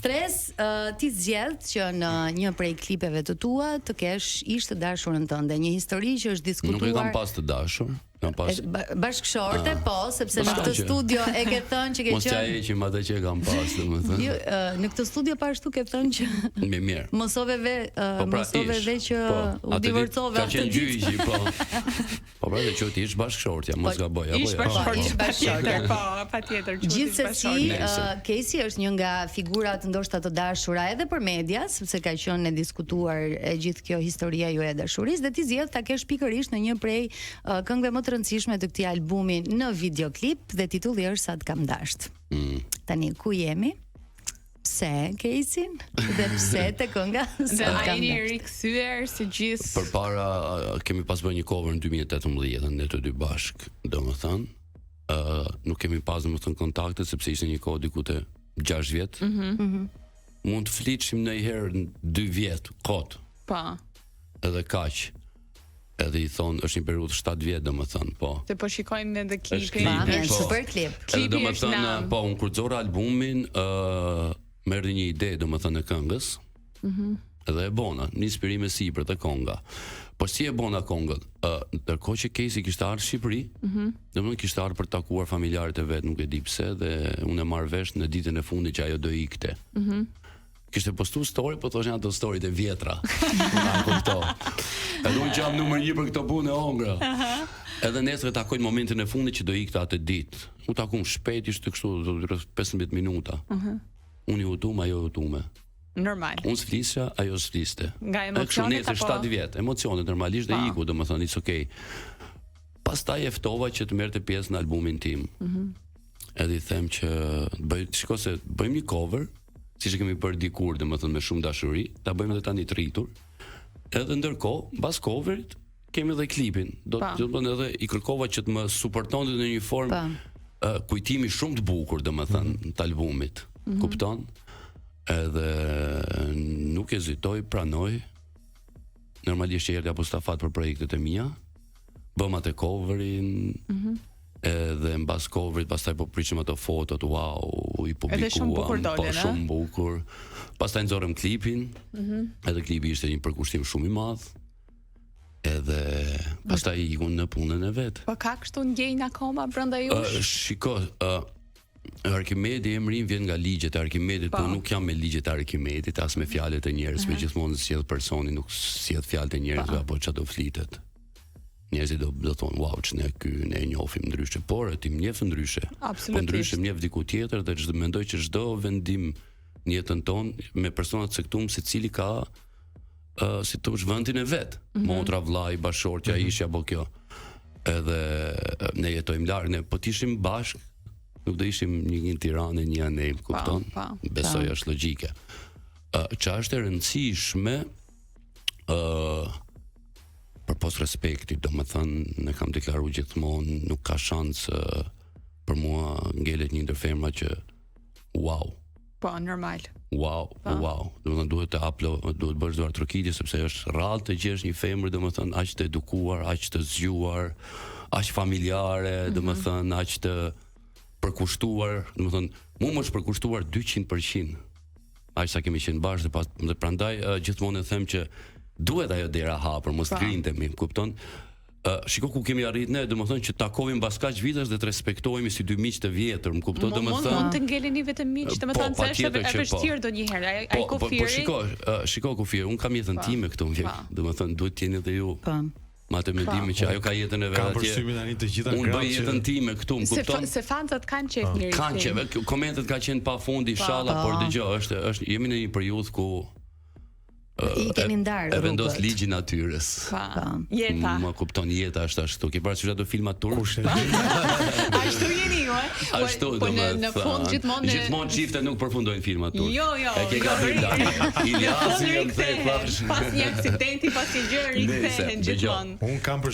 Stres, ti zgjedh që në një prej klipeve të tua të kesh ish të dashurën tënde, një histori që është diskutuar. Nuk e kam pas të dashur. Bashkëshorte, po, sepse në këtë studio e ke thënë që ke qenë. Mos ja heqim atë që e kam pas, domethënë. Në këtë studio pa ashtu ke thënë që mirë. Mosove ve që u divorcove atë. Ka qenë gjyqi, po. Po pra, që ti ish bashkëshortja, mos gaboj apo jo. Ish bashkëshortja, po, patjetër. Gjithsesi, Casey është një nga figurat ndoshta të dashura edhe për media, sepse ka qenë e diskutuar e gjithë kjo historia juaj e dashurisë, dhe ti zgjedh ta kesh pikërisht në një prej këngëve më të rëndësishme të këtij albumi në videoklip dhe titulli është Sa të kam dasht. Tani ku jemi? Pse Casey? Dhe pse te kënga Sa të kam dasht? Rikthyer së gjithë. Përpara kemi pas bërë një cover në 2018 ne të dy bashk, domethënë. Nuk kemi pas domethënë kontakte sepse ishte një kohë diku te 6 vjet. Mund të flitshim ndonjëherë 2 vjet kot. Po. Edhe kaq. Edhe i thonë është një periudhë 7 vjet domethënë, po. Se po shikojmë edhe klipin. Super klip. Edhe domethënë, po unë kur xora albumin, më erdhi një ide domethënë e këngës. Edhe e bona, një inspirim e sipër të konga. Po si e bona kongën? Ndërkohë që Casey kishte ardhur në Shqipëri, domethënë kishte ardhur për të takuar familjarët e vet, nuk e di pse, dhe unë e marr vesh në ditën e fundit që ajo do ikte. Kishte postu story, po thoshin ato storyt e vjetra. Edhe unë jam numër 1 për këto punë e hongra. Edhe nesër takoj në momentin e fundit që do ikte atë ditë. U takuam shpejt, ishte kështu rreth 15 minuta. Unë i utum, ajo i utume. Normal. Unë s'flisja, ajo s'fliste. Nga emocionet apo? 7 vjet, emocionet normalisht dhe iku, domethënë it's okay. Pastaj e ftova që të merrte pjesë në albumin tim. Edhe i them që shiko se bëjmë një cover, siç e kemi bërë dikur, domethënë me shumë dashuri, ta bëjmë edhe tani të rritur. Edhe ndërkohë, mbas coverit, kemi edhe klipin. Do të thonë edhe i kërkova që të më suportonte në një formë kujtimi shumë të bukur, domethënë, të albumit. Kupton? Edhe nuk hezitoj, pranoj. Normalisht që erdhi apo stafat për projektet e mia. Bëm atë coverin. Edhe mbas coverit pastaj po prisim ato fotot, wow, i publikuam. Edhe shumë bukur dole, po shumë bukur. Pastaj nxorëm klipin. Edhe klipi ishte një përkushtim shumë i madh. Edhe pastaj ikun në punën e vet. Po ka kështu ndjenjë akoma brenda jush? Shiko, Arkimedi emrin vjen nga ligjet e Arkimedit, po nuk jam me ligjet e Arkimedit, as me fjalët e njerëzve, gjithmonë sjell personi, nuk sjell fjalët e njerëzve apo çfarë do flitet. Njerëzit do thonë, wow, ç'ne ky, ne e njohim ndryshe, por ti më njeh ndryshe. Po ndryshe më njeh diku tjetër dhe çdo mendoj që çdo vendim në jetën tonë me persona të caktuar secili ka si thosh vendin e vet. Motra, vllai, bashortja, ishi apo kjo. Edhe ne jetojmë larg, ne po të ishim bashk, nuk do ishim një në Tiranë, një anë, kupton? Besoj është logjike. Çfarë është e rëndësishme për pos respektit, domethënë ne kam deklaruar gjithmonë, nuk ka shans për mua ngelet një ndër femra që wow. Po, normal. Wow. Domethënë duhet të bësh duar trokitje sepse është rrallë të gjesh një femër domethënë aq të edukuar, aq të zgjuar, aq familjare, domethënë aq të përkushtuar, domethënë mua më është përkushtuar 200%. Aq sa kemi qenë bashkë dhe prandaj gjithmonë e them që duhet ajo dera hapur, mos grindemi, kupton? Shiko ku kemi arrit ne, domethënë që takohemi mbas kaq vitesh dhe të respektohemi si dy miq të vjetër, më kupton domethënë. Mund të ngeleni vetëm miq, domethënë se është e vështirë ndonjëherë. Ai kufiri. Po shiko kufiri, un kam jetën time këtu, domethënë duhet të jeni edhe ju. Ma të mendimi që ajo ka jetën e vet atje. Kam përshtypjen tani të gjitha gratë. Unë bëj jetën time këtu, më kupton? Se fanzat kanë qejf njëri. Kanë qejf, komentet ka qenë pafund inshallah, por dëgjoj, është jemi në një periudhë ku i keni ndarë rrugët. E vendos ligji natyrës. Jeta. Më kupton, jeta është ashtu. Ke parasysh ato filma turq? Ashtu jeni ju, Ashtu po në fund gjithmonë çifte nuk përfundojnë filma turq. Jo. E ke gabuar. Iliasi më thej pas një aksidenti, pas një gjë rikthehen gjithmonë. Un kam